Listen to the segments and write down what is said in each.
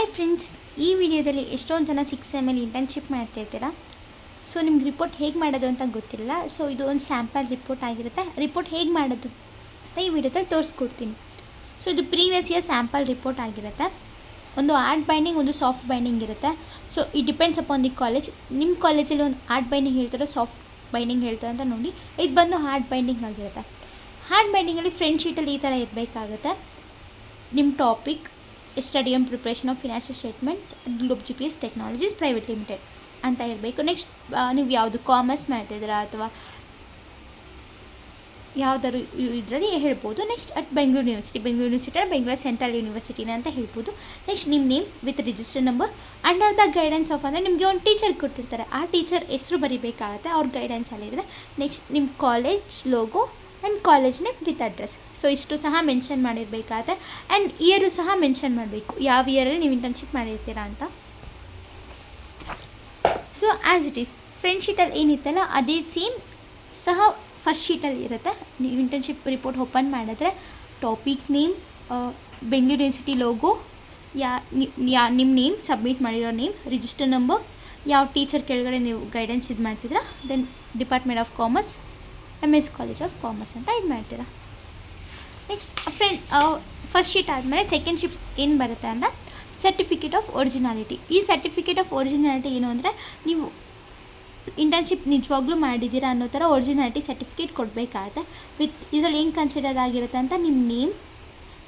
Hi friends, ಈ ವಿಡಿಯೋದಲ್ಲಿ ಎಷ್ಟೊಂದು ಜನ 6 ಇಂಟರ್ನ್ಶಿಪ್ ಮಾಡ್ತಾಯಿದ್ದೀರಾ. ಸೊ ನಿಮ್ಗೆ ರಿಪೋರ್ಟ್ ಹೇಗೆ ಮಾಡೋದು ಅಂತ ಗೊತ್ತಿಲ್ಲ. ಸೊ ಇದು ಒಂದು ಸ್ಯಾಂಪಲ್ ರಿಪೋರ್ಟ್ ಆಗಿರುತ್ತೆ. ರಿಪೋರ್ಟ್ ಹೇಗೆ ಮಾಡೋದು ಅಂತ ಈ ವಿಡಿಯೋದಲ್ಲಿ ತೋರಿಸ್ಕೊಡ್ತೀನಿ. ಸೊ ಇದು ಪ್ರೀವಿಯಸ್ ಇಯರ್ ಸ್ಯಾಂಪಲ್ ರಿಪೋರ್ಟ್ ಆಗಿರುತ್ತೆ. ಒಂದು ಆರ್ಟ್ ಬೈಂಡಿಂಗ್, ಒಂದು ಸಾಫ್ಟ್ ಬೈಂಡಿಂಗ್ ಇರುತ್ತೆ. So it depends upon the college. ನಿಮ್ಮ ಕಾಲೇಜಲ್ಲಿ ಒಂದು ಆರ್ಟ್ ಬೈಂಡಿಂಗ್ ಹೇಳ್ತಾರೋ ಸಾಫ್ಟ್ ಬೈಂಡಿಂಗ್ ಹೇಳ್ತಾರೆ ಅಂತ ನೋಡಿ. ಇದು ಬಂದು ಹಾರ್ಡ್ ಬೈಂಡಿಂಗ್ ಆಗಿರುತ್ತೆ. ಹಾರ್ಡ್ ಬೈಂಡಿಂಗಲ್ಲಿ ಫ್ರಂಟ್ ಶೀಟಲ್ಲಿ ಈ ಥರ ಇರಬೇಕಾಗುತ್ತೆ. ನಿಮ್ಮ topic study on preparation of financial statements globe GPS technologies private limited ಅಂತ ಇರಬೇಕು. ನೆಕ್ಸ್ಟ್ ನೀವು ಯಾವುದು ಕಾಮರ್ಸ್ ಮಾಡ್ತಿದ್ದೀರಾ ಅಥವಾ ಯಾವುದಾದ್ರು ಇದರಲ್ಲಿ ಹೇಳ್ಬೋದು. Next Bengaluru university Bengaluru central ಯೂನಿವರ್ಸಿಟಿನ ಅಂತ ಹೇಳ್ಬೋದು. ನೆಕ್ಸ್ಟ್ ನಿಮ್ಮ name with register number under the guidance of ಅಂದರೆ ನಿಮಗೆ ಒಂದು ಟೀಚರ್ ಕೊಟ್ಟಿರ್ತಾರೆ, ಆ ಟೀಚರ್ ಹೆಸರು ಬರೀಬೇಕಾಗುತ್ತೆ ಅವ್ರ ಗೈಡೆನ್ಸಲ್ಲಿದ್ದರೆ. ನೆಕ್ಸ್ಟ್ ನಿಮ್ಮ college logo and college name with address. So ಇಷ್ಟು ಸಹ ಮೆನ್ಷನ್ ಮಾಡಿರಬೇಕಾಗುತ್ತೆ. ಆ್ಯಂಡ್ ಇಯರು ಸಹ ಮೆನ್ಷನ್ ಮಾಡಬೇಕು, ಯಾವ ಇಯರಲ್ಲಿ ನೀವು ಇಂಟರ್ನ್ಶಿಪ್ ಮಾಡಿರ್ತೀರಾ ಅಂತ. So as it is front ಶೀಟಲ್ಲಿ ಏನಿತ್ತಲ್ಲ ಅದೇ ಸೇಮ್ ಸಹ ಫಸ್ಟ್ ಶೀಟಲ್ಲಿ ಇರುತ್ತೆ. ನೀವು ಇಂಟರ್ನ್ಶಿಪ್ ರಿಪೋರ್ಟ್ ಓಪನ್ ಮಾಡಿದ್ರೆ topic name, Bengaluru university logo, ನಿಮ್ಮ ನೇಮ್, ಸಬ್ಮಿಟ್ ಮಾಡಿರೋ ನೇಮ್, ರಿಜಿಸ್ಟರ್ ನಂಬರ್, ಯಾವ ಟೀಚರ್ ಕೆಳಗಡೆ ನೀವು ಗೈಡೆನ್ಸ್ ಇದು ಮಾಡ್ತಿದ್ದೀರಾ, then department of commerce, MS college of commerce ಅಂತ ಇದು ಮಾಡ್ತೀರಾ. ನೆಕ್ಸ್ಟ್ ಫಸ್ಟ್ ಶೀಟ್ ಆದಮೇಲೆ ಸೆಕೆಂಡ್ ಶೀಟ್ ಏನು ಬರುತ್ತೆ ಅಂದರೆ ಸರ್ಟಿಫಿಕೇಟ್ ಆಫ್ ಒರಿಜಿನಾಲಿಟಿ. ಈ ಸರ್ಟಿಫಿಕೇಟ್ ಆಫ್ ಒರಿಜಿನಾಲಿಟಿ ಏನು ಅಂದರೆ ನೀವು ಇಂಟರ್ನ್ಶಿಪ್ ನಿಜವಾಗ್ಲೂ ಮಾಡಿದ್ದೀರಾ ಅನ್ನೋ ಥರ ಒರಿಜಿನಾಲಿಟಿ ಸರ್ಟಿಫಿಕೇಟ್ ಕೊಡಬೇಕಾಗತ್ತೆ. ವಿತ್ ಇದರಲ್ಲಿ ಏನು ಕನ್ಸಿಡರ್ ಆಗಿರುತ್ತೆ ಅಂತ ನಿಮ್ಮ name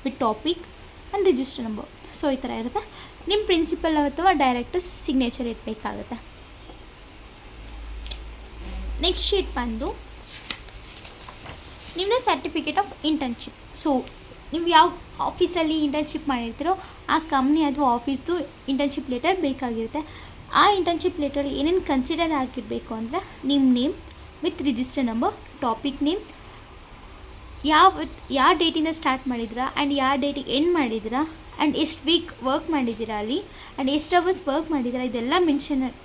with topic and register number. So ಈ ಥರ ಇರುತ್ತೆ. ನಿಮ್ಮ ಪ್ರಿನ್ಸಿಪಲ್ ಅಥವಾ ಡೈರೆಕ್ಟರ್ ಸಿಗ್ನೇಚರ್ ಇರಬೇಕಾಗುತ್ತೆ. ನೆಕ್ಸ್ಟ್ ಶೀಟ್ ಬಂದು ನಿಮ್ಮದು ಸರ್ಟಿಫಿಕೇಟ್ ಆಫ್ ಇಂಟರ್ನ್ಶಿಪ್. ಸೊ ನೀವು ಯಾವ ಆಫೀಸಲ್ಲಿ ಇಂಟರ್ನ್ಶಿಪ್ ಮಾಡಿರ್ತೀರೋ ಆ ಕಂಪ್ನಿ ಅಥವಾ ಆಫೀಸ್ದು ಇಂಟರ್ನ್ಶಿಪ್ ಲೆಟರ್ ಬೇಕಾಗಿರುತ್ತೆ. ಆ ಇಂಟರ್ನ್ಶಿಪ್ ಲೆಟರಲ್ಲಿ ಏನೇನು ಕನ್ಸಿಡರ್ ಆಗಿರಬೇಕು ಅಂದರೆ ನಿಮ್ಮ name with register number, topic name, ಯಾವ ಡೇಟಿಂದ ಸ್ಟಾರ್ಟ್ ಮಾಡಿದ್ದೀರಾ ಆ್ಯಂಡ್ ಯಾವ ಡೇಟಿಗೆ ಎಂಡ್ ಮಾಡಿದ್ದೀರಾ, ಆ್ಯಂಡ್ ಎಷ್ಟು ವೀಕ್ ವರ್ಕ್ ಮಾಡಿದ್ದೀರಾ ಅಲ್ಲಿ, ಆ್ಯಂಡ್ ಎಷ್ಟು ಅವರ್ಸ್ ವರ್ಕ್ ಮಾಡಿದ್ದೀರಾ, ಇದೆಲ್ಲ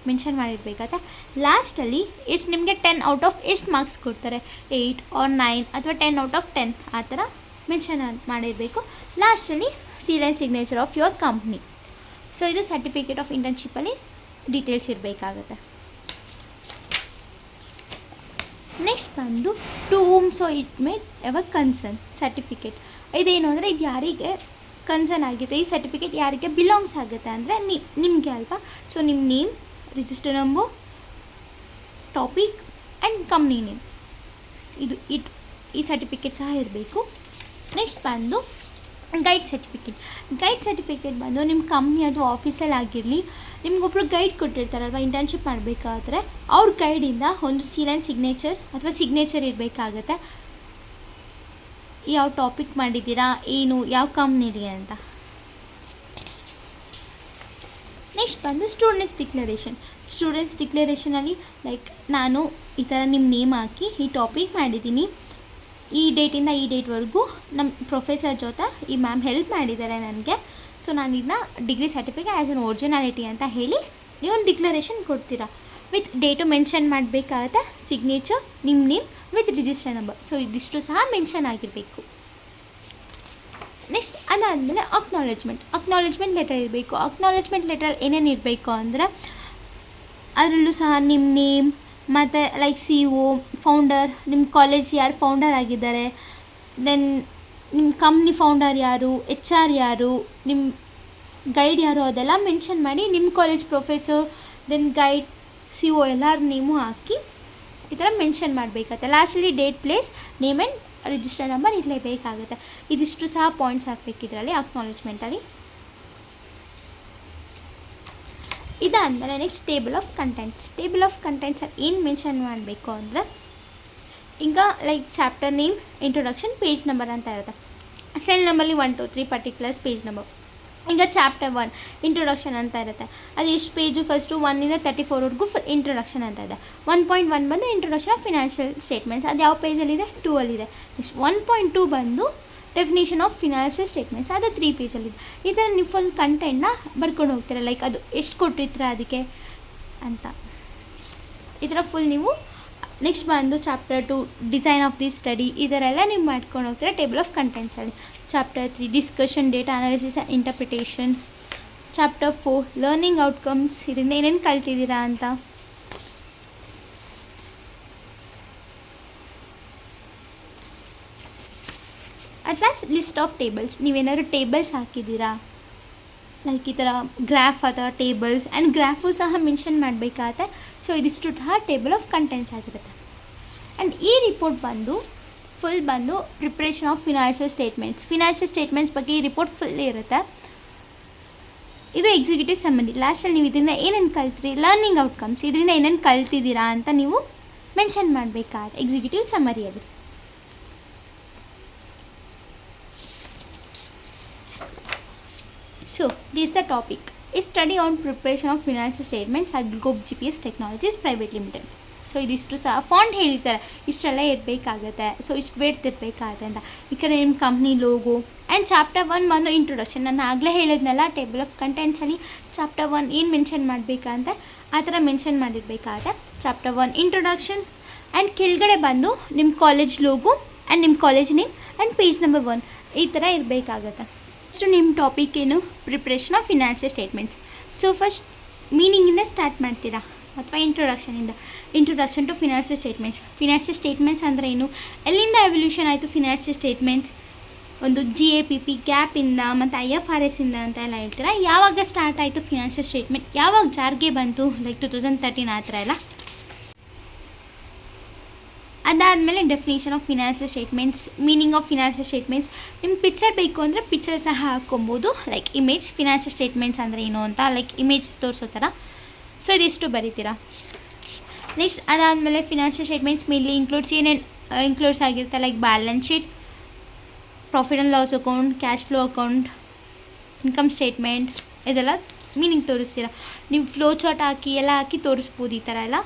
ಮೆನ್ಷನ್ ಮಾಡಿರಬೇಕಾಗುತ್ತೆ. ಲಾಸ್ಟಲ್ಲಿ ಎಷ್ಟು ನಿಮಗೆ 10 ಔಟ್ ಆಫ್ ಎಷ್ಟು ಮಾರ್ಕ್ಸ್ ಕೊಡ್ತಾರೆ, 8 or 9 ಅಥವಾ 10 ಔಟ್ ಆಫ್ 10 ಆ ಥರ ಮೆನ್ಷನ್ ಮಾಡಿರಬೇಕು. ಲಾಸ್ಟಲ್ಲಿ seal and signature of your company. So ಇದು ಸರ್ಟಿಫಿಕೇಟ್ ಆಫ್ ಇಂಟರ್ನ್ಶಿಪ್ಪಲ್ಲಿ ಡೀಟೇಲ್ಸ್ ಇರಬೇಕಾಗುತ್ತೆ. ನೆಕ್ಸ್ಟ್ ಬಂದು to whom so it may ever concern certificate. ಇದೇನು ಅಂದರೆ ಇದು ಯಾರಿಗೆ ಕನ್ಸರ್ನ್ ಆಗುತ್ತೆ, ಈ ಸರ್ಟಿಫಿಕೇಟ್ ಯಾರಿಗೆ ಬಿಲಾಂಗ್ಸ್ ಆಗುತ್ತೆ ಅಂದರೆ ನಿಮಗೆ ಅಲ್ವಾ. ಸೊ ನಿಮ್ಮ name, register number, topic and company name, ಇದು ಈ ಸರ್ಟಿಫಿಕೇಟ್ ಸಹ ಇರಬೇಕು. ನೆಕ್ಸ್ಟ್ ಬಂದು ಗೈಡ್ ಸರ್ಟಿಫಿಕೇಟ್ ಬಂದು ನಿಮ್ಮ ಕಂಪ್ನಿ ಅಥವಾ ಆಫೀಸಲ್ಲಿ ಆಗಿರಲಿ ನಿಮಗೊಬ್ಬರು ಗೈಡ್ ಕೊಟ್ಟಿರ್ತಾರಲ್ವ ಇಂಟರ್ನ್ಶಿಪ್ ಮಾಡಬೇಕಾದ್ರೆ, ಅವ್ರ ಗೈಡಿಂದ ಒಂದು ಸೀಲ್ ಆ್ಯಂಡ್ ಸಿಗ್ನೇಚರ್ ಅಥವಾ ಸಿಗ್ನೇಚರ್ ಇರಬೇಕಾಗತ್ತೆ. ಯಾವ ಟಾಪಿಕ್ ಮಾಡಿದ್ದೀರಾ, ಏನು, ಯಾವ ಕಂಪ್ನಿಗೆ ಅಂತ. ನೆಕ್ಸ್ಟ್ ಬಂದು ಸ್ಟೂಡೆಂಟ್ಸ್ ಡಿಕ್ಲರೇಷನಲ್ಲಿ ಲೈಕ್ ನಾನು ಈ ಥರ ನಿಮ್ಮ ನೇಮ್ ಹಾಕಿ ಈ ಟಾಪಿಕ್ ಮಾಡಿದ್ದೀನಿ, ಈ ಡೇಟಿಂದ ಈ ಡೇಟ್ವರೆಗೂ ನಮ್ಮ ಪ್ರೊಫೆಸರ್ ಜೊತೆ ಈ ಮ್ಯಾಮ್ ಹೆಲ್ಪ್ ಮಾಡಿದ್ದಾರೆ ನನಗೆ. ಸೊ ನಾನು ಇದನ್ನ degree certificate as an originality ಅಂತ ಹೇಳಿ ನೀವು ಒಂದು ಡಿಕ್ಲರೇಷನ್ ಕೊಡ್ತೀರಾ. ವಿತ್ ಡೇಟು ಮೆನ್ಷನ್ ಮಾಡಬೇಕಾಗತ್ತೆ, ಸಿಗ್ನೇಚರ್, ನಿಮ್ಮ name with register number. So ಇದಿಷ್ಟು ಸಹ ಮೆನ್ಷನ್ ಆಗಿರಬೇಕು. ನೆಕ್ಸ್ಟ್ ಅದಾದಮೇಲೆ ಅಕ್ನಾಲೆಜ್ಮೆಂಟ್ ಲೆಟರ್ ಇರಬೇಕು. ಅಕ್ನಾಲೆಜ್ಮೆಂಟ್ ಲೆಟರ್ ಏನೇನು ಇರಬೇಕು ಅಂದರೆ ಅದರಲ್ಲೂ ಸಹ ನಿಮ್ಮ ನೇಮ್ ಮತ್ತು ಲೈಕ್ CO, ಫೌಂಡರ್, ನಿಮ್ಮ ಕಾಲೇಜ್ ಯಾರು ಫೌಂಡರ್ ಆಗಿದ್ದಾರೆ, ದೆನ್ ನಿಮ್ಮ ಕಂಪ್ನಿ ಫೌಂಡರ್ ಯಾರು, HR ಯಾರು, ನಿಮ್ಮ ಗೈಡ್ ಯಾರು, ಅದೆಲ್ಲ ಮೆನ್ಷನ್ ಮಾಡಿ ನಿಮ್ಮ college professor, then guide, CO ಎಲ್ಲರ ನೇಮು ಹಾಕಿ ಈ ಥರ ಮೆನ್ಷನ್ ಮಾಡಬೇಕಾಗತ್ತೆ. ಲಾಸ್ಟಲ್ಲಿ date, place, name and register number ಇರಲೇಬೇಕಾಗುತ್ತೆ. ಇದಿಷ್ಟು ಸಹ ಪಾಯಿಂಟ್ಸ್ ಹಾಕಬೇಕು ಇದರಲ್ಲಿ ಅಕ್ನಾಲೆಜ್ಮೆಂಟಲ್ಲಿ. ಇದಾದಮೇಲೆ ನೆಕ್ಸ್ಟ್ ಟೇಬಲ್ ಆಫ್ ಕಂಟೆಂಟ್ಸಲ್ಲಿ ಏನು ಮೆನ್ಷನ್ ಮಾಡಬೇಕು ಅಂದರೆ ಈಗ like chapter name, introduction, page number ಅಂತ ಇರುತ್ತೆ. ಸೆಲ್ ನಂಬರ್ಲಿ 1 2 3 ಪರ್ಟಿಕ್ಯುಲರ್ಸ್ ಪೇಜ್ ನಂಬರ್. ಈಗ ಚಾಪ್ಟರ್ 1 ಇಂಟ್ರೊಡಕ್ಷನ್ ಅಂತ ಇರುತ್ತೆ. ಅದು ಎಷ್ಟು ಪೇಜು, ಫಸ್ಟು 1 to 34ವರೆಗೂ ಇಂಟ್ರೊಡಕ್ಷನ್ ಅಂತ ಇದೆ. 1.1 ಬಂದು ಇಂಟ್ರೊಡಕ್ಷನ್ ಆಫ್ ಫಿನಾನ್ಷಿಯಲ್ ಸ್ಟೇಟ್ಮೆಂಟ್ಸ್, ಅದು ಯಾವ ಪೇಜಲ್ಲಿದೆ, 2ಅಲ್ಲಿದೆ. ನೆಕ್ಸ್ಟ್ 1.2 ಬಂದು ಡೆಫಿನೇಷನ್ ಆಫ್ ಫಿನಾನ್ಷಿಯಲ್ ಸ್ಟೇಟ್ಮೆಂಟ್ಸ್, ಅದು 3 ಪೇಜಲ್ಲಿದೆ. ಈ ಥರ ನೀವು ಫುಲ್ ಕಂಟೆಂಟ್ನ ಬರ್ಕೊಂಡು ಹೋಗ್ತೀರ, ಲೈಕ್ ಅದು ಎಷ್ಟು ಕೊಟ್ಟಿರ್ತೀರ ಅದಕ್ಕೆ ಅಂತ ಈ ಥರ ಫುಲ್ ನೀವು. ನೆಕ್ಸ್ಟ್ ಬಂದು chapter 2 design of the study, ಇದರೆಲ್ಲ ನೀವು ಮಾಡ್ಕೊಂಡು ಹೋಗ್ತೀರಾ ಟೇಬಲ್ ಆಫ್ ಕಂಟೆಂಟ್ಸಲ್ಲಿ. Chapter 3 discussion, data analysis and interpretation. Chapter 4 learning outcomes, ಇದರಿಂದ ಏನೇನು ಕಲ್ತಿದ್ದೀರಾ ಅಂತ. At last list of tables, ನೀವೇನಾದ್ರು ಟೇಬಲ್ಸ್ ಹಾಕಿದ್ದೀರಾ, ಲೈಕ್ ಈ ಥರ ಗ್ರಾಫ್ ಅಥವಾ ಟೇಬಲ್ಸ್ ಆ್ಯಂಡ್ ಗ್ರಾಫು ಸಹ ಮೆನ್ಷನ್ ಮಾಡಬೇಕಾಗತ್ತೆ. ಸೊ ಇದಿಷ್ಟು ಸಹ ಟೇಬಲ್ ಆಫ್ ಕಂಟೆಂಟ್ಸ್ ಆಗಿರುತ್ತೆ. ಆ್ಯಂಡ್ ಈ ರಿಪೋರ್ಟ್ ಫುಲ್ ಬಂದು ಪ್ರಿಪ್ರೇಷನ್ ಆಫ್ ಫಿನಾನ್ಷಿಯಲ್ ಸ್ಟೇಟ್ಮೆಂಟ್ಸ್ ಬಗ್ಗೆ ಈ ರಿಪೋರ್ಟ್ ಫುಲ್ ಇರುತ್ತೆ. ಇದು ಎಕ್ಸಿಕ್ಯೂಟಿವ್ ಸಮ್ಮರಿ. ಲಾಸ್ಟಲ್ಲಿ ನೀವು ಇದರಿಂದ ಏನೇನು ಕಲ್ತ್ರಿ, ಲರ್ನಿಂಗ್ ಔಟ್ಕಮ್ಸ್, ಇದರಿಂದ ಏನೇನು ಕಲ್ತಿದ್ದೀರಾ ಅಂತ ನೀವು ಮೆನ್ಷನ್ ಮಾಡಬೇಕಾಗುತ್ತೆ executive ಸಮ್ಮರಿಯಲ್ಲಿ. So, this is the topic. A study on preparation of financial statements at Globe GPS Technologies Private Limited. So ಇದಿಷ್ಟು ಸಹ ಫಾಂಟ್ ಹೇಳ್ತಾರೆ, ಇಷ್ಟೆಲ್ಲ ಇರಬೇಕಾಗತ್ತೆ, ಸೊ ಇಷ್ಟು ವೇಟ್ ಇರಬೇಕಾಗತ್ತೆ ಅಂತ. ಈ ಕಡೆ ನಿಮ್ಮ ಕಂಪ್ನಿ ಲೋಗೋ ಆ್ಯಂಡ್ ಚಾಪ್ಟರ್ 1 ಬಂದು ಇಂಟ್ರೊಡಕ್ಷನ್. ನಾನು ಆಗಲೇ ಹೇಳಿದ್ನಲ್ಲ ಟೇಬಲ್ ಆಫ್ ಕಂಟೆಂಟ್ಸಲ್ಲಿ ಚಾಪ್ಟರ್ 1 ಏನು ಮೆನ್ಷನ್ ಮಾಡಬೇಕಂತ ಆ ಥರ ಮೆನ್ಷನ್ ಮಾಡಿರಬೇಕಾಗತ್ತೆ. ಚಾಪ್ಟರ್ 1 ಇಂಟ್ರೊಡಕ್ಷನ್ ಆ್ಯಂಡ್ ಕೆಳಗಡೆ ಬಂದು ನಿಮ್ಮ ಕಾಲೇಜ್ ಲೋಗೋ ಆ್ಯಂಡ್ ನಿಮ್ಮ college name and page number 1 ಈ ಥರ ಇರಬೇಕಾಗತ್ತೆ. ನೆಕ್ಸ್ಟು ನಿಮ್ಮ ಟಾಪಿಕ್ ಏನು, preparation of financial statements. So first ಮೀನಿಂಗಿಂದ ಸ್ಟಾರ್ಟ್ ಮಾಡ್ತೀರಾ ಅಥವಾ ಇಂಟ್ರೊಡಕ್ಷನ್ ಟು ಫಿನಾನ್ಷಿಯಲ್ ಸ್ಟೇಟ್ಮೆಂಟ್ಸ್ ಅಂದರೆ ಏನು, ಎಲ್ಲಿಂದ ಎವಲ್ಯೂಷನ್ ಆಯಿತು ಫಿನಾನ್ಷಿಯಲ್ ಸ್ಟೇಟ್ಮೆಂಟ್ಸ್, ಒಂದು GAPP ಗ್ಯಾಪಿಂದ ಮತ್ತು IFRS ಇಂದ ಅಂತ ಎಲ್ಲ ಹೇಳ್ತೀರಾ. ಯಾವಾಗ ಸ್ಟಾರ್ಟ್ ಆಯಿತು ಫಿನಾನ್ಷಿಯಲ್ ಸ್ಟೇಟ್ಮೆಂಟ್, ಯಾವಾಗ ಜಾರಿಗೆ ಬಂತು, ಲೈಕ್ 2013 ಆ ಥರ ಎಲ್ಲ. ಅದಾದಮೇಲೆ definition of financial statements, meaning of financial statements. ನಿಮ್ಗೆ ಪಿಕ್ಚರ್ ಬೇಕು ಅಂದರೆ ಪಿಕ್ಚರ್ ಸಹ ಹಾಕ್ಕೊಬೋದು, ಲೈಕ್ ಇಮೇಜ್. ಫಿನಾನ್ಷಿಯಲ್ ಸ್ಟೇಟ್ಮೆಂಟ್ಸ್ ಅಂದರೆ ಏನು ಅಂತ ಲೈಕ್ ಇಮೇಜ್ ತೋರಿಸೋ ಥರ. ಸೊ ಇದಿಷ್ಟು ಬರೀತೀರಾ. ನೆಕ್ಸ್ಟ್ ಅದಾದಮೇಲೆ ಫಿನಾನ್ಷಿಯಲ್ ಸ್ಟೇಟ್ಮೆಂಟ್ಸ್ ಮೇನ್ಲಿ ಇನ್ಕ್ಲೂಡ್ಸ್ ಆಗಿರುತ್ತೆ, like balance sheet, profit and loss account, cash flow account, income statement, ಇದೆಲ್ಲ ಮೀನಿಂಗ್ ತೋರಿಸ್ತೀರಾ. ನೀವು ಫ್ಲೋ ಚಾರ್ಟ್ ಹಾಕಿ ಎಲ್ಲ ಹಾಕಿ ತೋರಿಸ್ಬೋದು ಈ ಥರ ಎಲ್ಲ.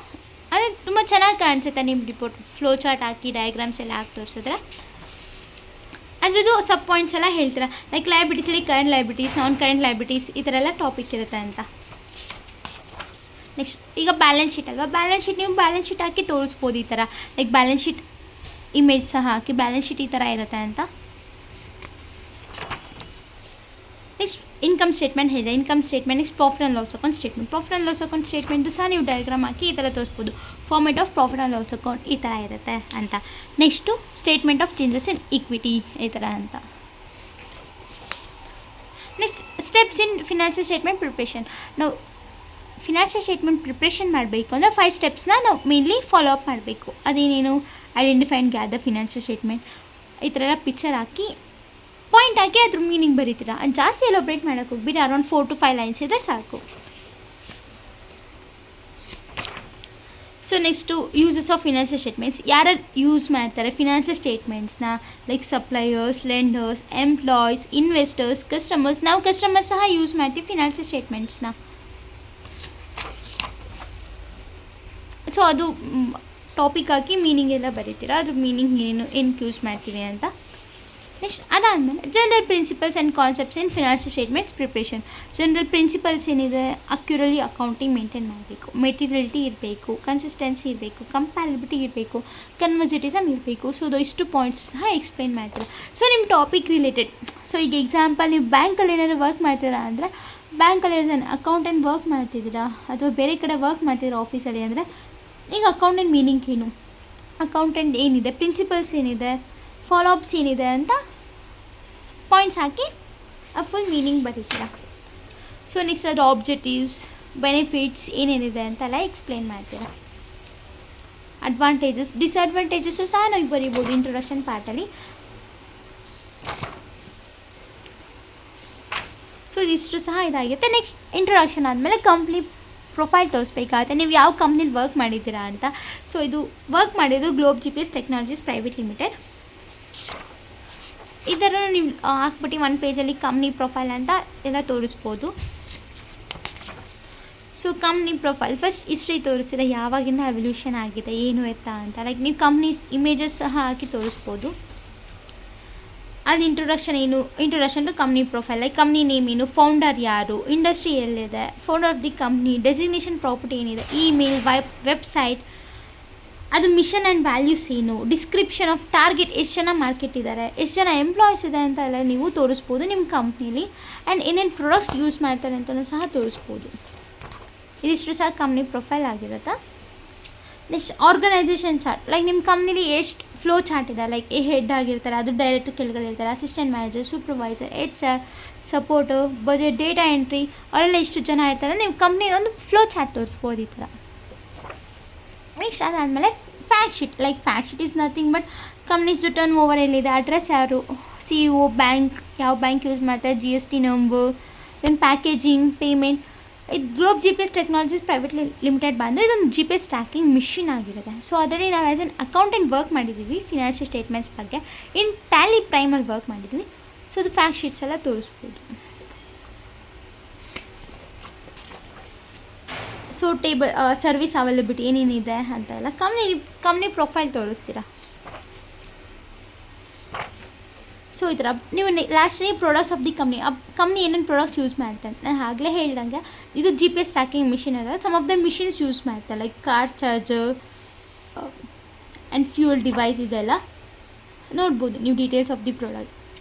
ಅದೇ ತುಂಬ ಚೆನ್ನಾಗಿ ಕಾಣಿಸುತ್ತೆ ನಿಮ್ಮ ರಿಪೋರ್ಟ್, ಫ್ಲೋ ಚಾರ್ಟ್ ಹಾಕಿ ಡಯಾಗ್ರಾಮ್ಸ್ ಎಲ್ಲ ಹಾಕಿ ತೋರಿಸಿದ್ರೆ. ಅದ್ರದ್ದು ಸಬ್ ಪಾಯಿಂಟ್ಸ್ ಎಲ್ಲ ಹೇಳ್ತೀರಾ, ಲೈಕ್ ಲಯಬಿಲಿಟೀಸಲ್ಲಿ current liabilities, non current liabilities, ಈ ಥರ ಎಲ್ಲ ಟಾಪಿಕ್ ಇರುತ್ತೆ ಅಂತ. ನೆಕ್ಸ್ಟ್ ಈಗ ಬ್ಯಾಲೆನ್ಸ್ ಶೀಟ್ ಅಲ್ವಾ, ಬ್ಯಾಲೆನ್ಸ್ ಶೀಟ್ ನೀವು ಬ್ಯಾಲೆನ್ಸ್ ಶೀಟ್ ಹಾಕಿ ತೋರಿಸ್ಬೋದು ಈ ಥರ, ಲೈಕ್ ಬ್ಯಾಲೆನ್ಸ್ ಶೀಟ್ ಇಮೇಜ್ ಸಹ ಹಾಕಿ ಬ್ಯಾಲೆನ್ಸ್ ಶೀಟ್ ಈ ಥರ ಇರುತ್ತೆ ಅಂತ. ನೆಕ್ಸ್ಟ್ ಇನ್ಕಮ್ ಸ್ಟೇಟ್ಮೆಂಟ್ ಹೇಳಿದೆ, next profit and loss account statement ಸಹ ನೀವು ಡಯಾಗ್ರಾಮ್ ಹಾಕಿ ಈ ಥರ ತೋರಿಸ್ಬೋದು. Format of profit and loss account ಈ ಥರ ಇರುತ್ತೆ ಅಂತ. Next statement of changes in equity ಈ ಥರ ಅಂತ. Next steps in financial statement preparation. ನಾವು ಫಿನಾನ್ಷಿಯಲ್ ಸ್ಟೇಟ್ಮೆಂಟ್ ಪ್ರಿಪ್ರೇಷನ್ ಮಾಡಬೇಕು ಅಂದರೆ 5 ಸ್ಟೆಪ್ಸ್ನ ನಾವು ಮೇನ್ಲಿ ಫಾಲೋ ಅಪ್ ಮಾಡಬೇಕು. ಅದೇನೇನು, identify and gather financial statement, ಈ ಥರ ಎಲ್ಲ ಪಿಕ್ಚರ್ ಹಾಕಿ ಪಾಯಿಂಟ್ ಹಾಕಿ ಅದ್ರ ಮೀನಿಂಗ್ ಬರೀತೀರಾ. ಜಾಸ್ತಿ ಎಲಾಬ್ರೇಟ್ ಮಾಡೋಕ್ಕೆ ಹೋಗ್ಬಿಟ್ಟು ಅರೌಂಡ್ 4 to 5 ಲೈನ್ಸ್ ಇದ್ದರೆ ಸಾಕು. So next uses of financial statements. ಯಾರು ಯೂಸ್ ಮಾಡ್ತಾರೆ ಫಿನಾನ್ಷಿಯಲ್ ಸ್ಟೇಟ್ಮೆಂಟ್ಸ್ನ, like suppliers, lenders, employees, investors, customers. ನಾವು ಕಸ್ಟಮರ್ಸ್ ಸಹ ಯೂಸ್ ಮಾಡ್ತೀವಿ ಫಿನಾನ್ಷಿಯಲ್ ಸ್ಟೇಟ್ಮೆಂಟ್ಸ್ನ. ಸೊ ಅದು ಟಾಪಿಕ್ ಹಾಕಿ ಮೀನಿಂಗ್ ಎಲ್ಲ ಬರೀತೀರಾ, ಅದ್ರ ಮೀನಿಂಗ್ ಏನಕ್ಕೆ ಯೂಸ್ ಮಾಡ್ತೀವಿ ಅಂತ. ನೆಕ್ಸ್ಟ್ ಅದಾದಮೇಲೆ general principles and concepts in financial statements preparation. General principles ಏನಿದೆ, ಅಕ್ಯುರಲಿ ಅಕೌಂಟಿಂಗ್ ಮೇಂಟೈನ್ ಮಾಡಬೇಕು, ಮೆಟೀರಿಯಲಿಟಿ ಇರಬೇಕು, ಕನ್ಸಿಸ್ಟೆನ್ಸಿ ಇರಬೇಕು, ಕಂಪ್ಯಾರಿಬಿಲಿಟಿ ಇರಬೇಕು, ಕನ್ವರ್ಸಿಟಿಸಮ್ ಇರಬೇಕು. ಸೊ ಇಷ್ಟು ಪಾಯಿಂಟ್ಸ್ ಸಹ ಎಕ್ಸ್ಪ್ಲೈನ್ ಮಾಡ್ತೀರಾ. ಸೊ ನಿಮ್ಮ ಟಾಪಿಕ್ ರಿಲೇಟೆಡ್. ಸೊ ಈಗ ಎಕ್ಸಾಂಪಲ್ ನೀವು ಬ್ಯಾಂಕಲ್ಲಿ ಏನಾದ್ರು ವರ್ಕ್ ಮಾಡ್ತೀರಾ ಅಂದರೆ, ಬ್ಯಾಂಕಲ್ಲಿ ಅಕೌಂಟೆಂಟ್ ವರ್ಕ್ ಮಾಡ್ತಿದ್ದೀರಾ ಅಥವಾ ಬೇರೆ ಕಡೆ ವರ್ಕ್ ಮಾಡ್ತಿದ್ದೀರಾ ಆಫೀಸಲ್ಲಿ ಅಂದರೆ, ಈಗ ಅಕೌಂಟೆಂಟ್ ಮೀನಿಂಗ್ ಏನು, ಅಕೌಂಟೆಂಟ್ ಏನಿದೆ, ಪ್ರಿನ್ಸಿಪಲ್ಸ್ ಏನಿದೆ, ಫಾಲೋಅಪ್ಸ್ ಏನಿದೆ ಅಂತ ಪಾಯಿಂಟ್ಸ್ ಹಾಕಿ ಫುಲ್ ಮೀನಿಂಗ್ ಬರೀತೀರಾ. ಸೊ ನೆಕ್ಸ್ಟ್ ಅದರ ಆಬ್ಜೆಕ್ಟಿವ್ಸ್, ಬೆನಿಫಿಟ್ಸ್ ಏನೇನಿದೆ ಅಂತೆಲ್ಲ ಎಕ್ಸ್ಪ್ಲೇನ್ ಮಾಡ್ತೀರಾ. ಅಡ್ವಾಂಟೇಜಸ್, ಡಿಸ್ಅಡ್ವಾಂಟೇಜಸ್ಸು ಸಹ ನಾವು ಬರೀಬೋದು ಇಂಟ್ರೊಡಕ್ಷನ್ ಪಾರ್ಟಲ್ಲಿ. ಸೊ ಇದಿಷ್ಟು ಸಹ ಇದಾಗಿರುತ್ತೆ. ನೆಕ್ಸ್ಟ್ ಇಂಟ್ರೊಡಕ್ಷನ್ ಆದಮೇಲೆ ಕಂಪ್ನಿ ಪ್ರೊಫೈಲ್ ತೋರಿಸ್ಬೇಕಾಗುತ್ತೆ, ನೀವು ಯಾವ ಕಂಪ್ನಿಲಿ ವರ್ಕ್ ಮಾಡಿದ್ದೀರಾ ಅಂತ. ಸೊ ಇದು ವರ್ಕ್ ಮಾಡಿದ್ದು Globe GPS technologies private limited. ಇದರ ನೀವು ಹಾಕ್ಬಿಟ್ಟು 1 ಪೇಜಲ್ಲಿ ಕಂಪ್ನಿ ಪ್ರೊಫೈಲ್ ಅಂತ ಎಲ್ಲ ತೋರಿಸ್ಬೋದು. So company profile first history ತೋರಿಸಿದ್ರೆ ಯಾವಾಗಿಂದ ಎವಲ್ಯೂಷನ್ ಆಗಿದೆ, ಏನು ಎತ್ತಾ ಅಂತ, ಲೈಕ್ ನೀವು ಕಂಪ್ನೀಸ್ ಇಮೇಜಸ್ ಸಹ ಹಾಕಿ ತೋರಿಸ್ಬೋದು. ಅದು introduction to company profile, like company name ಏನು, ಫೌಂಡರ್ ಯಾರು, ಇಂಡಸ್ಟ್ರಿ ಎಲ್ಲಿದೆ, founder of the company, designation property ಏನಿದೆ, ಇಮೇಲ್, ವೆಬ್ಸೈಟ್ ಅದು ಮಿಷನ್ ಆ್ಯಂಡ್ ವ್ಯಾಲ್ಯೂಸ್ ಏನು, ಡಿಸ್ಕ್ರಿಪ್ಷನ್ ಆಫ್ ಟಾರ್ಗೆಟ್, ಎಷ್ಟು ಜನ ಮಾರ್ಕೆಟ್ ಇದ್ದಾರೆ, ಎಷ್ಟು ಜನ ಎಂಪ್ಲಾಯೀಸ್ ಇದೆ ಅಂತ ಎಲ್ಲ ನೀವು ತೋರಿಸ್ಬೋದು ನಿಮ್ಮ ಕಂಪ್ನೀಲಿ. ಆ್ಯಂಡ್ ಏನೇನು ಪ್ರಾಡಕ್ಟ್ಸ್ ಯೂಸ್ ಮಾಡ್ತಾರೆ ಅಂತಲೂ ಸಹ ತೋರಿಸ್ಬೋದು. ಇದಿಷ್ಟು ಸಹ ಕಂಪ್ನಿ ಪ್ರೊಫೈಲ್ ಆಗಿರುತ್ತೆ. ನೆಕ್ಸ್ಟ್ ಆರ್ಗನೈಸೇಷನ್ ಚಾರ್ಟ್, ಲೈಕ್ ನಿಮ್ಮ ಕಂಪ್ನಿಲಿ ಎಷ್ಟು ಫ್ಲೋ ಚಾರ್ಟ್ ಇದೆ, ಲೈಕ್ ಹೆಡ್ ಆಗಿರ್ತಾರೆ, ಅದು ಡೈರೆಕ್ಟರ್ ಕೆಳಗಡೆ ಇರ್ತಾರೆ, assistant manager, supervisor, HR, support, budget, data entry, ಅವರೆಲ್ಲ ಎಷ್ಟು ಜನ ಇರ್ತಾರೆ, ನೀವು ಕಂಪ್ನಿ ಒಂದು ಫ್ಲೋ ಚಾರ್ಟ್ ತೋರಿಸ್ಬೋದು ಈ ಥರ. ನೆಕ್ಸ್ಟ್ ಅದಾದಮೇಲೆ fact sheet, like fact sheet is nothing but company's turnover ಎಲ್ಲಿದೆ, ಅಡ್ರೆಸ್ ಯಾರು, CEO, ಬ್ಯಾಂಕ್, ಯಾವ ಬ್ಯಾಂಕ್ ಯೂಸ್ ಮಾಡ್ತಾರೆ, GST number, then packaging, payment. ಇದು Globe GPS technologies private limited ಬಂದು ಇದೊಂದು GPS ಟ್ರ್ಯಾಕಿಂಗ್ ಮಿಷಿನ್ ಆಗಿರುತ್ತೆ. ಸೊ ಅದರಲ್ಲಿ ನಾವು ಆ್ಯಸ್ ಎನ್ ಅಕೌಂಟೆಂಟ್ ವರ್ಕ್ ಮಾಡಿದ್ದೀವಿ ಫಿನಾನ್ಷಿಯಲ್ ಸ್ಟೇಟ್ಮೆಂಟ್ಸ್ ಬಗ್ಗೆ. ಇನ್ ಟ್ಯಾಲಿ ಪ್ರೈಮಲ್ಲಿ ವರ್ಕ್ ಮಾಡಿದ್ವಿ. ಸೊ ಅದು ಫ್ಯಾಕ್ಟ್ ಶೀಟ್ಸ್ ಎಲ್ಲ ತೋರಿಸ್ಬೋದು. ಸೊ ಸರ್ವಿಸ್ ಅವೈಲಬಿಲಿಟಿ ಏನೇನಿದೆ ಅಂತ ಎಲ್ಲ ಕಂಪ್ನಿ ಪ್ರೊಫೈಲ್ ತೋರಿಸ್ತೀರಾ. ಸೊ ಈ ಥರ ನೀವು lastly products of the company ಏನೇನು ಪ್ರಾಡಕ್ಟ್ಸ್ ಯೂಸ್ ಮಾಡ್ತಾರೆ. ನಾನು ಆಗಲೇ ಹೇಳ್ದಂಗೆ ಇದು GPS ಟ್ರ್ಯಾಕಿಂಗ್ ಮಿಷಿನ್ ಅದ. Some of the machines use ಮಾಡ್ತಾರೆ, like car charger and fuel device, ಇದೆಲ್ಲ ನೋಡ್ಬೋದು ನೀವು ಡೀಟೇಲ್ಸ್ ಆಫ್ ದಿ ಪ್ರಾಡಕ್ಟ್.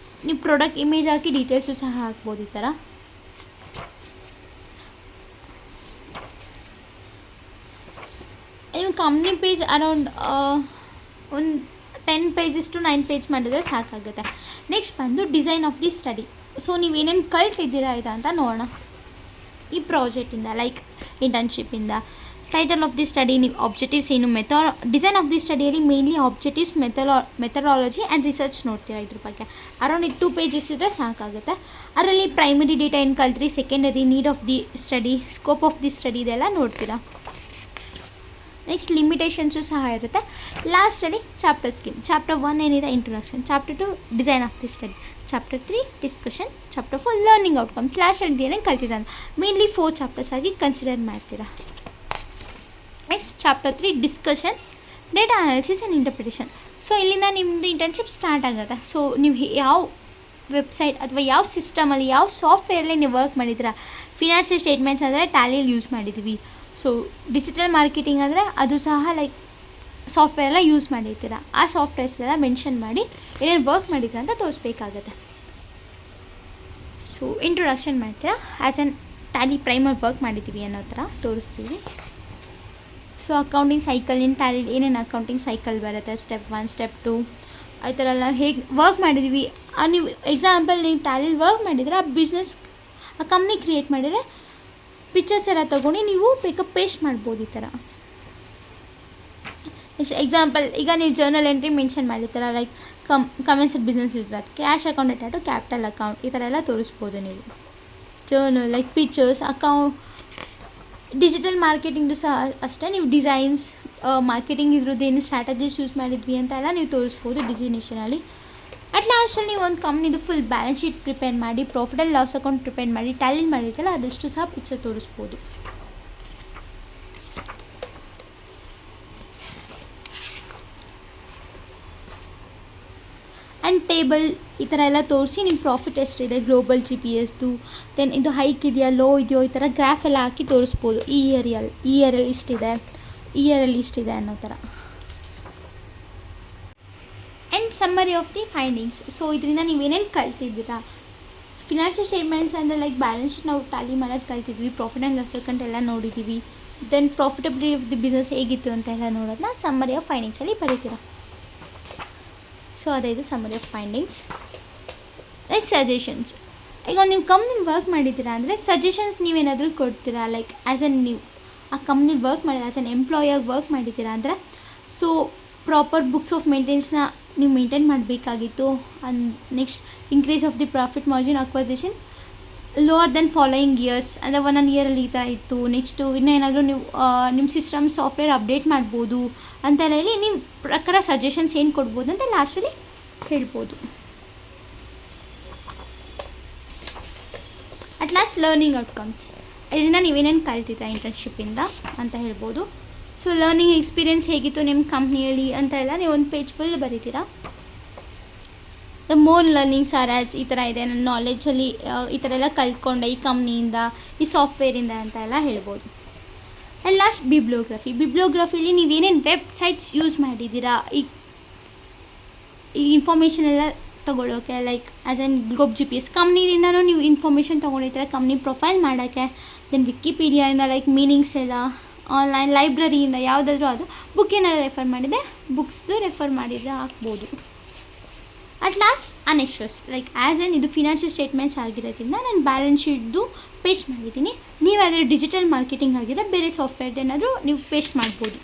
ನೀವು ಪ್ರಾಡಕ್ಟ್ ಇಮೇಜ್ ಹಾಕಿ ಡೀಟೇಲ್ಸು ಸಹ ಹಾಕ್ಬೋದು ಈ ಥರ. ನೀವು ಕಂಪ್ನಿ ಪೇಜ್ ಅರೌಂಡ್ ಒಂದು 10 pages to 9 pages ಮಾಡಿದ್ರೆ ಸಾಕಾಗುತ್ತೆ. ನೆಕ್ಸ್ಟ್ ಬಂದು design of the study. So ನೀವೇನೇನು ಕಲ್ತಿದ್ದೀರಾ ಇದು ಅಂತ ನೋಡೋಣ ಈ ಪ್ರಾಜೆಕ್ಟಿಂದ, ಲೈಕ್ ಇಂಟರ್ನ್ಶಿಪ್ಪಿಂದ. ಟೈಟಲ್ ಆಫ್ ದಿ ಸ್ಟಡಿ, ನೀವು ಆಬ್ಜೆಕ್ಟಿವ್ಸ್ ಏನು, ಡಿಸೈನ್ ಆಫ್ ದಿ ಸ್ಟಡಿಯಲ್ಲಿ mainly objectives, methodology and research ನೋಡ್ತೀರಾ. ಇದ್ರ ಬಗ್ಗೆ ಅರೌಂಡ್ 2 pages ಇದ್ದರೆ ಸಾಕಾಗುತ್ತೆ. ಅದರಲ್ಲಿ ಪ್ರೈಮರಿ ಡೇಟಾ ಏನು ಕಲ್ತ್ರಿ, secondary, need of the study, scope of the study, ಇದೆಲ್ಲ ನೋಡ್ತೀರಾ. ನೆಕ್ಸ್ಟ್ ಲಿಮಿಟೇಷನ್ಸು ಸಹ ಇರುತ್ತೆ. ಲಾಸ್ಟಲ್ಲಿ ಚಾಪ್ಟರ್ ಸ್ಕೀಮ್. ಚಾಪ್ಟರ್ 1 ಏನಿದೆ introduction, chapter 2 design of the study, chapter 3 discussion, chapter 4 learning outcomes. ಲಾಸ್ಟಲ್ಲಿ ಏನೇನು ಕಲ್ತಿದ್ದಾನೆ ಮೇನ್ಲಿ 4 ಚಾಪ್ಟರ್ಸ್ ಆಗಿ ಕನ್ಸಿಡರ್ ಮಾಡ್ತೀರಾ. Next chapter 3 discussion, data analysis and interpretation. So ಇಲ್ಲಿಂದ ನಿಮ್ಮದು ಇಂಟರ್ನ್ಶಿಪ್ ಸ್ಟಾರ್ಟ್ ಆಗುತ್ತೆ. ಸೊ ನೀವು ಯಾವ ವೆಬ್ಸೈಟ್ ಅಥವಾ ಯಾವ ಸಿಸ್ಟಮಲ್ಲಿ, ಯಾವ ಸಾಫ್ಟ್ವೇರಲ್ಲಿ ನೀವು ವರ್ಕ್ ಮಾಡಿದ್ದೀರಾ. ಫಿನಾನ್ಷಿಯಲ್ ಸ್ಟೇಟ್ಮೆಂಟ್ಸ್ ಅಂದರೆ ಟ್ಯಾಲಿಯಲ್ಲಿ ಯೂಸ್ ಮಾಡಿದ್ದೀವಿ. ಸೊ ಡಿಜಿಟಲ್ ಮಾರ್ಕೆಟಿಂಗ್ ಅಂದರೆ ಅದು ಸಹ ಲೈಕ್ ಸಾಫ್ಟ್ವೇರೆಲ್ಲ ಯೂಸ್ ಮಾಡಿರ್ತೀರ. ಆ ಸಾಫ್ಟ್ವೇರ್ಸ್ ಎಲ್ಲ ಮೆನ್ಷನ್ ಮಾಡಿ ಏನೇನು ವರ್ಕ್ ಮಾಡಿದ್ದೀರ ಅಂತ ತೋರಿಸ್ಬೇಕಾಗತ್ತೆ. ಸೊ ಇಂಟ್ರೊಡಕ್ಷನ್ ಮಾಡ್ತೀರಾ, as an Tally primer work ಮಾಡಿದ್ದೀವಿ ಅನ್ನೋ ಥರ ತೋರಿಸ್ತೀವಿ. ಸೊ ಅಕೌಂಟಿಂಗ್ ಸೈಕಲ್, ಇನ್ ಟ್ಯಾಲಿ ಏನೇನು ಅಕೌಂಟಿಂಗ್ ಸೈಕಲ್ ಬರುತ್ತೆ, ಸ್ಟೆಪ್ 1, ಸ್ಟೆಪ್ 2, ಆ ಥರ ಎಲ್ಲ ಹೇಗೆ ವರ್ಕ್ ಮಾಡಿದ್ದೀವಿ. ನೀವು ಎಕ್ಸಾಂಪಲ್ ನೀವು ಟ್ಯಾಲಿಲಿ ವರ್ಕ್ ಮಾಡಿದರೆ ಆ ಬಿಸ್ನೆಸ್, ಆ ಕಂಪ್ನಿ ಕ್ರಿಯೇಟ್ ಮಾಡಿದರೆ ಪಿಕ್ಚರ್ಸ್ ಎಲ್ಲ ತೊಗೊಂಡು ನೀವು ಬೇಕಾ ಪೇಸ್ಟ್ ಮಾಡ್ಬೋದು ಈ ಥರ. ಎಕ್ಸಾಂಪಲ್ ಈಗ ನೀವು ಜರ್ನಲ್ ಎಂಟ್ರಿ ಮೆನ್ಷನ್ ಮಾಡಿರ್ತೀರ, ಲೈಕ್ ಕಮೆನ್ಸೆಡ್ ಬಿಸ್ನೆಸ್ ಇದ್ದರೆ ಕ್ಯಾಶ್ ಅಕೌಂಟ್ ಅಟ್ಯಾಟು ಕ್ಯಾಪಿಟಲ್ ಅಕೌಂಟ್, ಈ ಥರ ಎಲ್ಲ ತೋರಿಸ್ಬೋದು ನೀವು. Journal like pictures, account. Digital ಮಾರ್ಕೆಟಿಂಗ್ದು ಸಹ ಅಷ್ಟೇ, ನೀವು ಡಿಸೈನ್ಸ್, ಮಾರ್ಕೆಟಿಂಗ್ ಇದ್ರದ್ದು ಏನು ಸ್ಟ್ರಾಟಜೀಸ್ ಯೂಸ್ ಮಾಡಿದ್ವಿ ಅಂತ ಎಲ್ಲ ನೀವು ತೋರಿಸ್ಬೋದು ಡಿಸಿಗ್ನೇಷನಲ್ಲಿ. ಅಟ್ ಲಾಸ್ಟಲ್ಲಿ ನೀವು ಒಂದು ಕಂಪ್ನಿದು ಫುಲ್ ಬ್ಯಾಲೆನ್ಸ್ ಶೀಟ್ ಪ್ರಿಪೇರ್ ಮಾಡಿ, profit and loss account prepare ಮಾಡಿ, ಟ್ಯಾಲಿ ಮಾಡಿರ್ತಲ್ಲ ಅದಷ್ಟು ಸಹ ಪಿಕ್ಚರ್ ತೋರಿಸ್ಬೋದು. ಆ್ಯಂಡ್ ಟೇಬಲ್ ಈ ಥರ ಎಲ್ಲ ತೋರಿಸಿ ನಿಮ್ಮ ಪ್ರಾಫಿಟ್ ಎಷ್ಟಿದೆ, ಗ್ಲೋಬಲ್ GPSದು, ದೆನ್ ಇದು ಹೈಕ್ ಇದೆಯಾ, ಲೋ ಇದೆಯೋ, ಈ ಥರ ಗ್ರಾಫ್ ಎಲ್ಲ ಹಾಕಿ ತೋರಿಸ್ಬೋದು. ಈ ಇಯರಲ್ಲಿ ಇಷ್ಟಿದೆ, ಈ ಇಯರಲ್ಲಿ ಇಷ್ಟಿದೆ ಅನ್ನೋ ಥರ. And summary of the findings. So ಇದರಿಂದ ನೀವೇನೇನು ಕಲ್ತಿದ್ದೀರಾ. ಫಿನಾನ್ಷಿಯಲ್ ಸ್ಟೇಟ್ಮೆಂಟ್ಸ್ ಅಂದರೆ ಲೈಕ್ ಬ್ಯಾಲೆನ್ಸ್ ಶೀಟ್ ನಾವು ಟ್ಯಾಲಿ ಮಾಡೋದು ಕಲ್ತಿದ್ವಿ, ಪ್ರಾಫಿಟ್ ಆ್ಯಂಡ್ ಲಾಸ್ ಅಕೌಂಟ್ ಎಲ್ಲ ನೋಡಿದ್ದೀವಿ, then profitability of the business ಹೇಗಿತ್ತು ಅಂತ ಎಲ್ಲ ನೋಡೋದನ್ನ ಸಮ್ಮರಿ ಆಫ್ ಫೈಂಡಿಂಗ್ಸಲ್ಲಿ ಬರೀತೀರಾ. ಸೊ ಅದೇ ಇದು summary of findings. Next suggestions. ಈಗ ನೀವು ಕಂಪ್ನಿಲಿ ವರ್ಕ್ ಮಾಡಿದ್ದೀರಾ ಅಂದರೆ ಸಜೆಷನ್ಸ್ ನೀವೇನಾದರೂ ಕೊಡ್ತೀರಾ, ಲೈಕ್ ಆ್ಯಸ್ ಎನ್ ನೀವು ಆ ಕಂಪ್ನಿಲಿ ವರ್ಕ್ ಮಾಡಿದ್ರೆ ಆ್ಯಸ್ ಎನ್ ಎಂಪ್ಲಾಯಾಗಿ ವರ್ಕ್ ಮಾಡಿದ್ದೀರಾ ಅಂದರೆ, ಸೊ ಪ್ರಾಪರ್ ಬುಕ್ಸ್ ಆಫ್ ಮೇಂಟೆನೆನ್ಸ್ನ ನೀವು ಮೇಂಟೈನ್ ಮಾಡಬೇಕಾಗಿತ್ತು. And next increase of the profit margin acquisition lower then following years, ಅಂದರೆ 1 ಇಯರಲ್ಲಿ ಈ ಥರ ಇತ್ತು. ನೆಕ್ಸ್ಟು ಇನ್ನೂ ಏನಾದರೂ ನೀವು ನಿಮ್ಮ ಸಿಸ್ಟಮ್ ಸಾಫ್ಟ್ವೇರ್ ಅಪ್ಡೇಟ್ ಮಾಡ್ಬೋದು ಅಂತೆಲ್ಲ ಹೇಳಿ ನಿಮ್ಮ ಪ್ರಕಾರ ಸಜೆಷನ್ಸ್ ಏನು ಕೊಡ್ಬೋದು ಅಂತ ಲಾಸ್ಟಲ್ಲಿ ಹೇಳ್ಬೋದು. ಅಟ್ ಲಾಸ್ಟ್ ಲರ್ನಿಂಗ್ ಔಟ್ಕಮ್ಸ್, ಇದರಿಂದ ನೀವೇನೇನು ಕಲ್ತಿದ್ದ ಇಂಟರ್ನ್ಶಿಪ್ಪಿಂದ ಅಂತ ಹೇಳ್ಬೋದು. ಸೊ ಲರ್ನಿಂಗ್ ಎಕ್ಸ್ಪೀರಿಯೆನ್ಸ್ ಹೇಗಿತ್ತು ನಿಮ್ಮ ಕಂಪ್ನಿಯಲ್ಲಿ ಅಂತ ಎಲ್ಲ ನೀವು ಒಂದು ಪೇಜ್ ಫುಲ್ ಬರೀತೀರಾ. The more learnings are as ಈ ಥರ ಇದೆ, ನನ್ನ ನಾಲೆಡ್ಜಲ್ಲಿ ಈ ಥರ ಎಲ್ಲ ಕಲ್ತ್ಕೊಂಡೆ ಈ ಕಂಪ್ನಿಯಿಂದ, ಈ ಸಾಫ್ಟ್ವೇರಿಂದ ಅಂತ ಎಲ್ಲ ಹೇಳ್ಬೋದು. ಆ್ಯಂಡ್ ಲಾಸ್ಟ್ ಬಿಬ್ಲಿಯೋಗ್ರಫಿಲಿ ನೀವೇನೇನು ವೆಬ್ಸೈಟ್ಸ್ ಯೂಸ್ ಮಾಡಿದ್ದೀರಾ ಈ ಇನ್ಫಾರ್ಮೇಷನ್ ಎಲ್ಲ ತೊಗೊಳ್ಳೋಕ್ಕೆ, like as an Globe GPS ಕಂಪ್ನಿಯಿಂದನೂ ನೀವು ಇನ್ಫಾರ್ಮೇಷನ್ ತೊಗೊಂಡಿರ್ತೀರ ಕಂಪ್ನಿ ಪ್ರೊಫೈಲ್ ಮಾಡೋಕ್ಕೆ. ದೆನ್ ವಿಕಿಪೀಡಿಯಾಯಿಂದ ಲೈಕ್ ಮೀನಿಂಗ್ಸ್ ಎಲ್ಲ, ಆನ್ಲೈನ್ ಲೈಬ್ರರಿಯಿಂದ ಯಾವುದಾದ್ರೂ ಅದು ಬುಕ್ ಏನಾದ್ರು ರೆಫರ್ ಮಾಡಿದೆ ಬುಕ್ಸ್ದು ರೆಫರ್ ಮಾಡಿದರೆ ಹಾಕ್ಬೋದು. At last annexures, like as an ಇದು ಫಿನಾನ್ಷಿಯಲ್ ಸ್ಟೇಟ್ಮೆಂಟ್ಸ್ ಆಗಿರೋದ್ರಿಂದ ನಾನು ಬ್ಯಾಲೆನ್ಸ್ ಶೀಟ್ದು ಪೇಸ್ಟ್ ಮಾಡಿದ್ದೀನಿ. ನೀವು ಅದರ ಡಿಜಿಟಲ್ ಮಾರ್ಕೆಟಿಂಗ್ ಆಗಿರೋ ಬೇರೆ ಸಾಫ್ಟ್ವೇರ್ದೇನಾದರೂ ನೀವು ಪೇಸ್ಟ್ ಮಾಡ್ಬೋದು.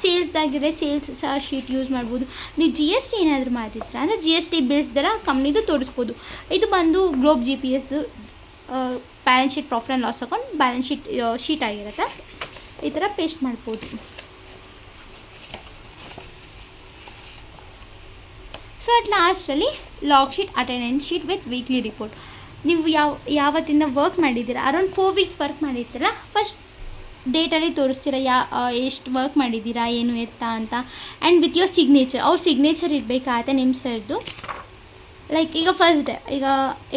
ಸೇಲ್ಸ್ದಾಗಿದ್ರೆ ಸೇಲ್ಸ್ ಶೀಟ್ ಯೂಸ್ ಮಾಡ್ಬೋದು. ನೀವು GST ಏನಾದರೂ ಮಾಡಿದ್ರೆ ಅಂದರೆ GST ಬಿಲ್ಸ್ದೆಲ್ಲ ಕಂಪ್ನಿದು ತೋರಿಸ್ಬೋದು. ಇದು ಬಂದು ಗ್ಲೋಬ್ GPSದು balance sheet, profit and loss account balance sheet ಆಗಿರುತ್ತೆ. ಈ ಥರ ಪೇಸ್ಟ್ ಮಾಡ್ಬೋದು. ಸೊ ಅಟ್ ಲಾಸ್ಟಲ್ಲಿ log sheet, attendance sheet with weekly report. ನೀವು ಯಾವತ್ತಿಂದ ವರ್ಕ್ ಮಾಡಿದ್ದೀರಾ, ಅರೌಂಡ್ 4 ವೀಕ್ಸ್ ವರ್ಕ್ ಮಾಡಿರ್ತೀರ, ಫಸ್ಟ್ ಡೇಟಲ್ಲಿ ತೋರಿಸ್ತೀರ ಎಷ್ಟು ವರ್ಕ್ ಮಾಡಿದ್ದೀರಾ ಏನು ಎತ್ತ ಅಂತ. ಆ್ಯಂಡ್ ವಿತ್ ಯೋರ್ ಸಿಗ್ನೇಚರ್, ಅವ್ರ ಸಿಗ್ನೇಚರ್ ಇರಬೇಕಾಗತ್ತೆ ನಿಮ್ಮ ಸರ್ದು. ಲೈಕ್ ಈಗ ಫಸ್ಟ್ ಡೇ, ಈಗ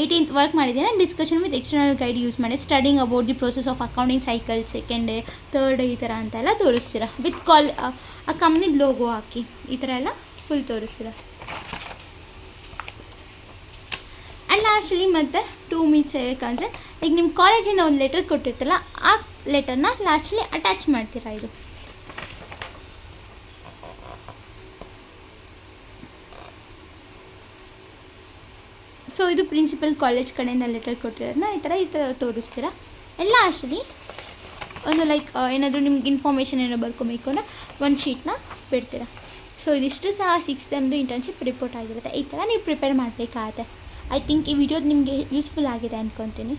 18th ವರ್ಕ್ ಮಾಡಿದ್ದೀರಾ, discussion with external guide use ಮಾಡಿ studying about the process of accounting cycle, second day, third day, ಈ ಥರ ಅಂತೆಲ್ಲ ತೋರಿಸ್ತೀರ. ವಿತ್ ಆ ಕಂಪ್ನಿದ ಲೋಗೋ ಹಾಕಿ ಈ ಥರ ಎಲ್ಲ ಫುಲ್ ತೋರಿಸ್ತೀರ. ಆ್ಯಂಡ್ ಲಾಸ್ಟಲ್ಲಿ ಮತ್ತು 2 ಮಿನಿಟ್ಸ್ ಸೇವೆಕಂದ್ರೆ ಈಗ ನಿಮ್ಮ ಕಾಲೇಜಿಂದ ಒಂದು ಲೆಟರ್ ಕೊಟ್ಟಿರ್ತಲ್ಲ, ಆ ಲೆಟರ್ನ ಲಾಸ್ಟಲ್ಲಿ ಅಟ್ಯಾಚ್ ಮಾಡ್ತೀರಾ. ಇದು ಸೊ ಇದು ಪ್ರಿನ್ಸಿಪಲ್ ಕಾಲೇಜ್ ಕಡೆಯಿಂದ ಲೆಟರ್ ಕೊಟ್ಟಿರೋದನ್ನ ಈ ಥರ ತೋರಿಸ್ತೀರಾ. ಎಲ್ಲ ಲಾಸ್ಟಲ್ಲಿ ಒಂದು ಲೈಕ್ ಏನಾದರೂ ನಿಮ್ಗೆ ಇನ್ಫಾರ್ಮೇಷನ್ ಏನೋ ಬರ್ಕೊಬೇಕು ಅಂದರೆ ಒಂದು ಶೀಟ್ನ ಬಿಡ್ತೀರಾ. ಸೊ ಇದಿಷ್ಟು ಸಹ 6th ಸೆಮ್ದು ಇಂಟರ್ನ್ಶಿಪ್ ರಿಪೋರ್ಟ್ ಆಗಿರುತ್ತೆ. ಈ ಥರ ನೀವು ಪ್ರಿಪೇರ್ ಮಾಡಬೇಕಾಗತ್ತೆ. ಐ ಥಿಂಕ್ ಈ ವಿಡಿಯೋದು ನಿಮಗೆ ಯೂಸ್ಫುಲ್ ಆಗಿದೆ ಅಂದ್ಕೊತೀನಿ.